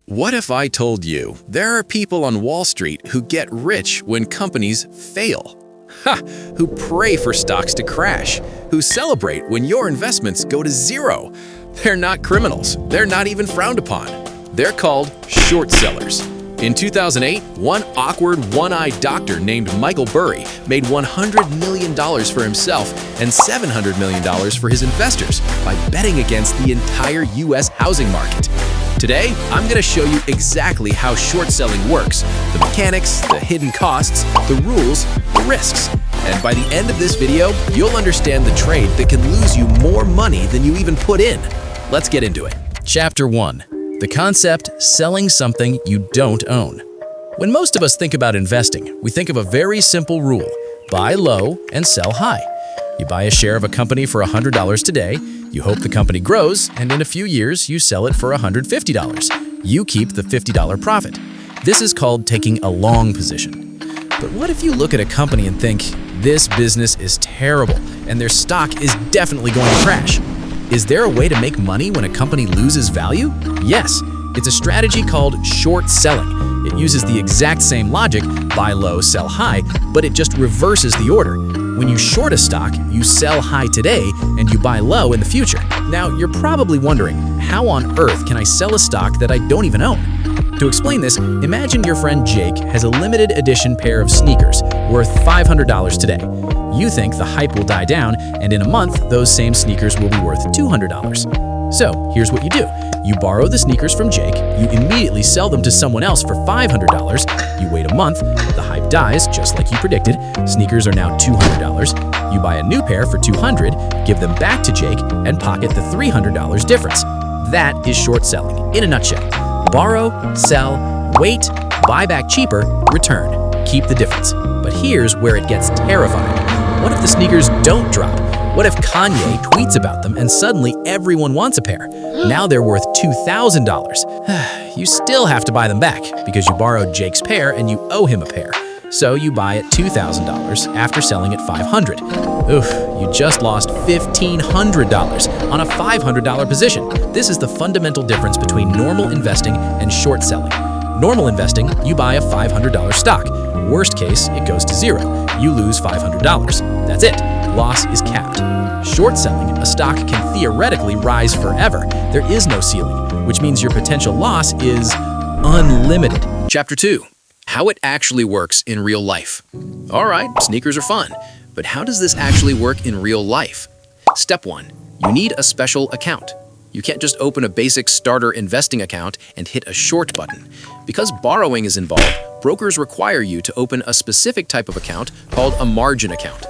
What if I told you there are people on Wall Street who get rich when companies fail? Ha! Who pray for stocks to crash, who celebrate when your investments go to zero. They're not criminals. They're not even frowned upon. They're called short sellers. In 2008, one awkward, one-eyed doctor named Michael Burry made $100 million for himself and $700 million for his investors by betting against the entire U.S. housing market. Today, I'm going to show you exactly how short selling works, the mechanics, the hidden costs, the rules, the risks. And by the end of this video, you'll understand the trade that can lose you more money than you even put in. Let's get into it. Chapter 1. The concept, selling something you don't own. When most of us think about investing, we think of a very simple rule: buy low and sell high. You buy a share of a company for $100 today, you hope the company grows, and in a few years, you sell it for $150. You keep the $50 profit. This is called taking a long position. But what if you look at a company and think, this business is terrible, and their stock is definitely going to crash? Is there a way to make money when a company loses value? Yes, it's a strategy called short selling. It uses the exact same logic, buy low, sell high, but it just reverses the order. When you short a stock, you sell high today and you buy low in the future. Now, you're probably wondering, how on earth can I sell a stock that I don't even own? To explain this, imagine your friend Jake has a limited edition pair of sneakers worth $500 today. You think the hype will die down, and in a month, those same sneakers will be worth $200. So, here's what you do. You borrow the sneakers from Jake, you immediately sell them to someone else for $500, you wait a month, the hype dies just like you predicted, sneakers are now $200, you buy a new pair for $200, give them back to Jake, and pocket the $300 difference. That is short selling, in a nutshell. Borrow, sell, wait, buy back cheaper, return. Keep the difference. But here's where it gets terrifying. What if the sneakers don't drop? What if Kanye tweets about them and suddenly everyone wants a pair? Now they're worth $2,000. You still have to buy them back because you borrowed Jake's pair and you owe him a pair. So you buy at $2,000 after selling at $500. Oof, you just lost $1,500 on a $500 position. This is the fundamental difference between normal investing and short selling. Normal investing, you buy a $500 stock. Worst case, it goes to zero. You lose $500. That's it. Loss is capped. Short selling, a stock can theoretically rise forever. There is no ceiling, which means your potential loss is unlimited. Chapter 2. How it actually works in real life. All right, sneakers are fun, but how does this actually work in real life? Step 1. You need a special account. You can't just open a basic starter investing account and hit a short button. Because borrowing is involved, brokers require you to open a specific type of account called a margin account.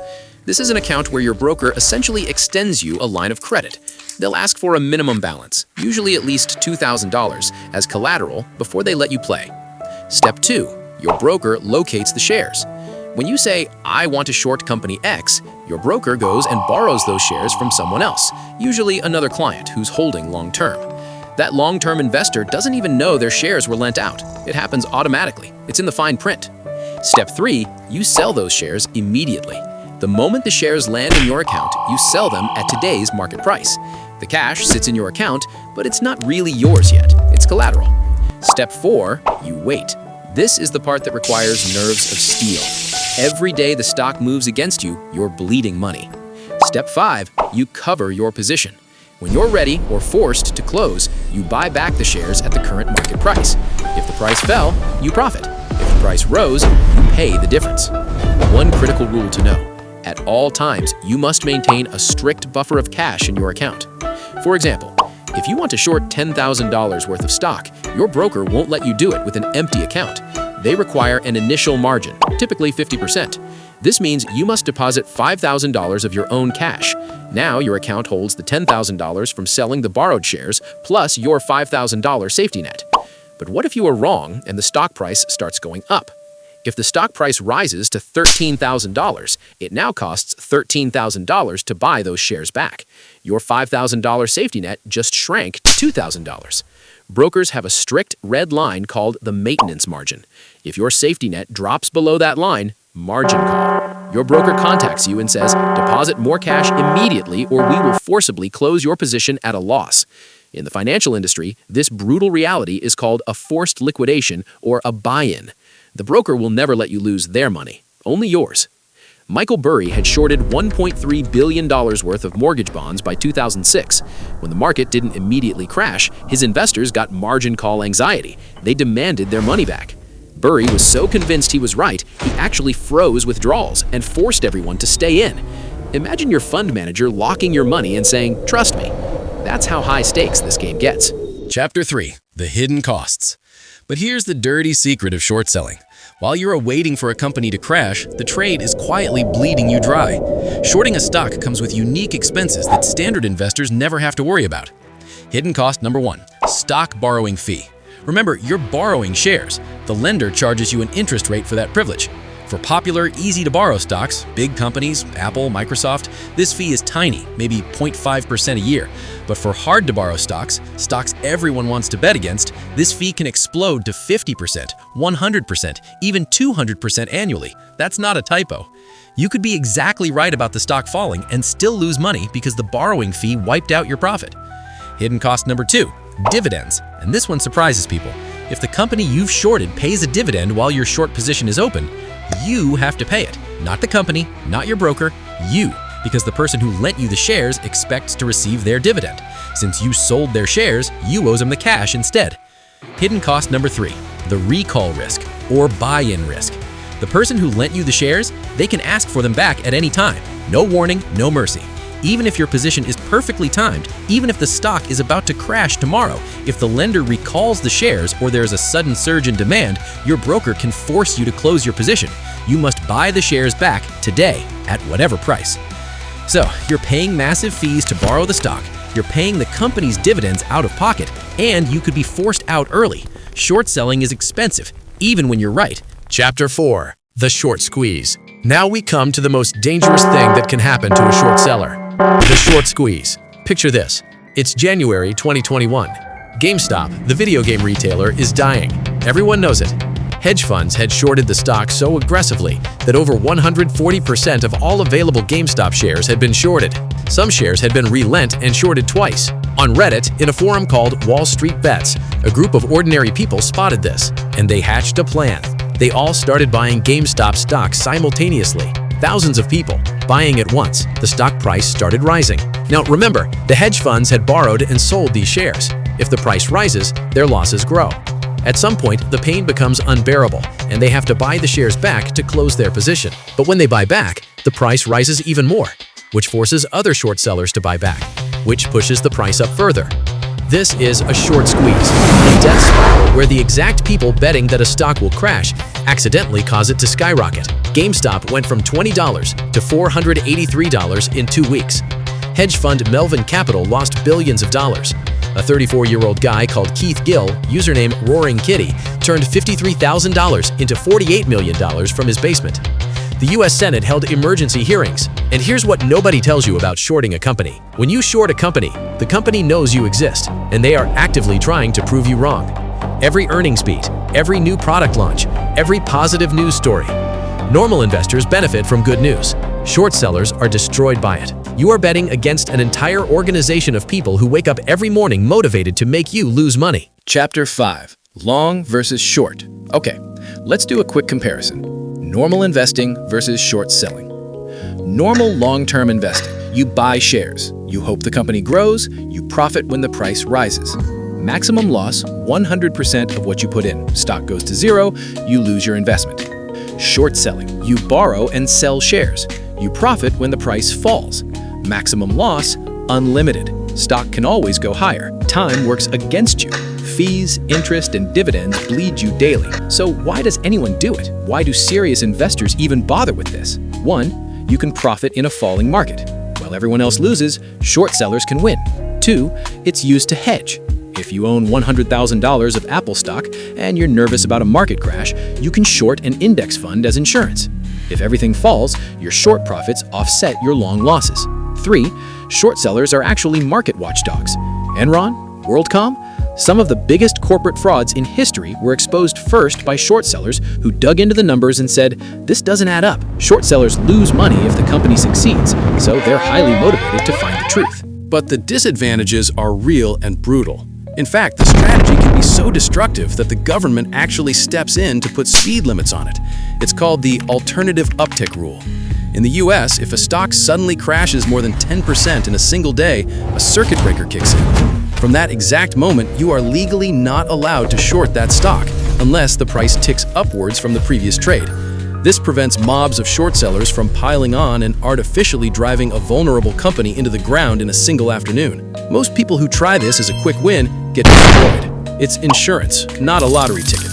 This is an account where your broker essentially extends you a line of credit. They'll ask for a minimum balance, usually at least $2,000, as collateral before they let you play. Step 2. Your broker locates the shares. When you say, I want to short company X, your broker goes and borrows those shares from someone else, usually another client who's holding long-term. That long-term investor doesn't even know their shares were lent out. It happens automatically. It's in the fine print. Step 3, you sell those shares immediately. The moment the shares land in your account, you sell them at today's market price. The cash sits in your account, but it's not really yours yet. It's collateral. Step 4, you wait. This is the part that requires nerves of steel. Every day the stock moves against you, you're bleeding money. Step 5, you cover your position. When you're ready or forced to close, you buy back the shares at the current market price. If the price fell, you profit. If the price rose, you pay the difference. One critical rule to know. At all times, you must maintain a strict buffer of cash in your account. For example, if you want to short $10,000 worth of stock, your broker won't let you do it with an empty account. They require an initial margin, typically 50%. This means you must deposit $5,000 of your own cash. Now your account holds the $10,000 from selling the borrowed shares, plus your $5,000 safety net. But what if you are wrong and the stock price starts going up? If the stock price rises to $13,000, it now costs $13,000 to buy those shares back. Your $5,000 safety net just shrank to $2,000. Brokers have a strict red line called the maintenance margin. If your safety net drops below that line, margin call. Your broker contacts you and says, deposit more cash immediately or we will forcibly close your position at a loss. In the financial industry, this brutal reality is called a forced liquidation or a buy-in. The broker will never let you lose their money, only yours. Michael Burry had shorted $1.3 billion worth of mortgage bonds by 2006. When the market didn't immediately crash, his investors got margin call anxiety. They demanded their money back. Burry was so convinced he was right, he actually froze withdrawals and forced everyone to stay in. Imagine your fund manager locking your money and saying, "Trust me." That's how high stakes this game gets. Chapter 3. The Hidden Costs. But here's the dirty secret of short selling. While you're waiting for a company to crash, the trade is quietly bleeding you dry. Shorting a stock comes with unique expenses that standard investors never have to worry about. Hidden cost number 1, stock borrowing fee. Remember, you're borrowing shares. The lender charges you an interest rate for that privilege. For popular, easy-to-borrow stocks, big companies, Apple, Microsoft, this fee is tiny, maybe 0.5% a year. But for hard-to-borrow stocks everyone wants to bet against, this fee can explode to 50%, 100%, even 200% annually. That's not a typo. You could be exactly right about the stock falling and still lose money because the borrowing fee wiped out your profit. Hidden cost number 2, dividends. And this one surprises people. If the company you've shorted pays a dividend while your short position is open, you have to pay it. Not the company, not your broker, you. Because the person who lent you the shares expects to receive their dividend. Since you sold their shares, you owe them the cash instead. Hidden cost number 3, the recall risk or buy-in risk. The person who lent you the shares, they can ask for them back at any time. No warning, no mercy. Even if your position is perfectly timed, even if the stock is about to crash tomorrow, if the lender recalls the shares or there's a sudden surge in demand, your broker can force you to close your position. You must buy the shares back today at whatever price. So, you're paying massive fees to borrow the stock, you're paying the company's dividends out of pocket, and you could be forced out early. Short selling is expensive, even when you're right. Chapter 4. The Short Squeeze. Now we come to the most dangerous thing that can happen to a short seller. The short squeeze. Picture this. It's January 2021. GameStop, the video game retailer, is dying. Everyone knows it. Hedge funds had shorted the stock so aggressively that over 140% of all available GameStop shares had been shorted. Some shares had been relent and shorted twice. On Reddit, in a forum called Wall Street Bets, a group of ordinary people spotted this, and they hatched a plan. They all started buying GameStop stock simultaneously. Thousands of people buying at once. The stock price started rising. Now remember, the hedge funds had borrowed and sold these shares. If the price rises, their losses grow. At some point, the pain becomes unbearable, and they have to buy the shares back to close their position. But when they buy back, the price rises even more, which forces other short sellers to buy back, which pushes the price up further. This is a short squeeze, a death spiral where the exact people betting that a stock will crash accidentally cause it to skyrocket. GameStop went from $20 to $483 in 2 weeks. Hedge fund Melvin Capital lost billions of dollars. A 34-year-old guy called Keith Gill, username Roaring Kitty, turned $53,000 into $48 million from his basement. The U.S. Senate held emergency hearings. And here's what nobody tells you about shorting a company. When you short a company, the company knows you exist, and they are actively trying to prove you wrong. Every earnings beat, every new product launch, every positive news story. Normal investors benefit from good news. Short sellers are destroyed by it. You are betting against an entire organization of people who wake up every morning motivated to make you lose money. Chapter 5. Long versus short. Okay, let's do a quick comparison. Normal investing versus short selling. Normal long-term investing. You buy shares. You hope the company grows. You profit when the price rises. Maximum loss, 100% of what you put in. Stock goes to zero, you lose your investment. Short selling. You borrow and sell shares. You profit when the price falls. Maximum loss, unlimited. Stock can always go higher. Time works against you. Fees, interest, and dividends bleed you daily. So why does anyone do it? Why do serious investors even bother with this? 1, you can profit in a falling market. While everyone else loses, short sellers can win. 2, it's used to hedge. If you own $100,000 of Apple stock and you're nervous about a market crash, you can short an index fund as insurance. If everything falls, your short profits offset your long losses. 3, short sellers are actually market watchdogs. Enron, WorldCom, some of the biggest corporate frauds in history were exposed first by short sellers who dug into the numbers and said, "This doesn't add up." Short sellers lose money if the company succeeds, so they're highly motivated to find the truth. But the disadvantages are real and brutal. In fact, the strategy can be so destructive that the government actually steps in to put speed limits on it. It's called the Alternative Uptick Rule. In the US, if a stock suddenly crashes more than 10% in a single day, a circuit breaker kicks in. From that exact moment, you are legally not allowed to short that stock, unless the price ticks upwards from the previous trade. This prevents mobs of short sellers from piling on and artificially driving a vulnerable company into the ground in a single afternoon. Most people who try this as a quick win get destroyed. It's insurance, not a lottery ticket.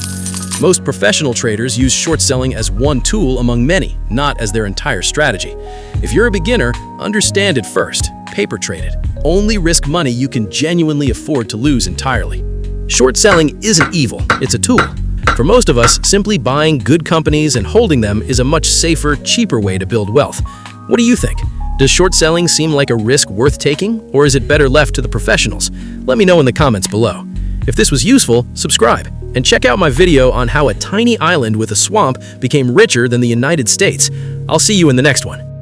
Most professional traders use short selling as one tool among many, not as their entire strategy. If you're a beginner, understand it first. Paper trade it. Only risk money you can genuinely afford to lose entirely. Short selling isn't evil, it's a tool. For most of us, simply buying good companies and holding them is a much safer, cheaper way to build wealth. What do you think? Does short selling seem like a risk worth taking, or is it better left to the professionals? Let me know in the comments below. If this was useful, subscribe, and check out my video on how a tiny island with a swamp became richer than the United States. I'll see you in the next one.